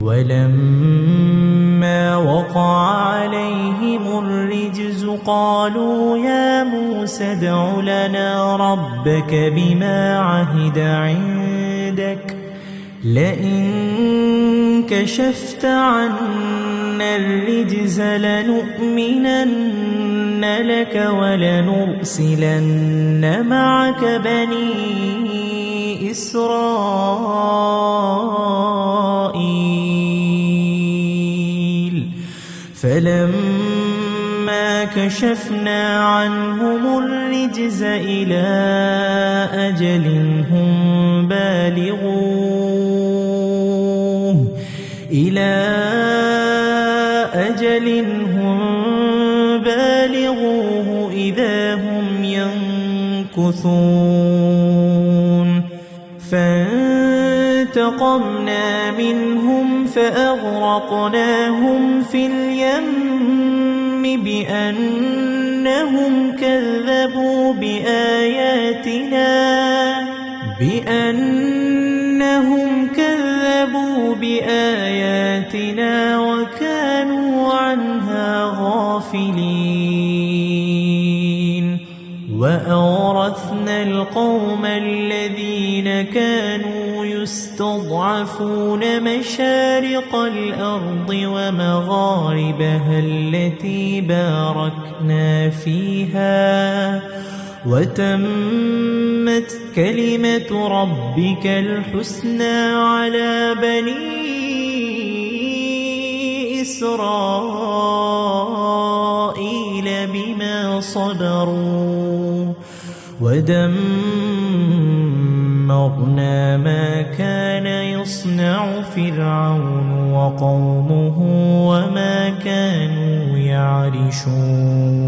ولما وقع عليهم الرجز قالوا يا موسى ادع لنا ربك بما عهد عندك لئن كشفت عنا الرجز لنؤمنن لك ولنرسلن معك بني إسرائيل فلما كشفنا عنهم الرجز إلى أجل هم بالغوه إذا هم ينكثون فانتقمنا منهم فأغرقناهم في اليم بأنهم كذبوا بآياتنا وكانوا عنها غافلين وأورثنا القوم الذين كانوا يستضعفون مشارق الأرض ومغاربها التي باركنا فيها وتمت كلمة ربك الحسنى على بني إسرائيل بما صبروا ودمرنا ما كان يصنع فرعون وقومه وما كانوا يعرشون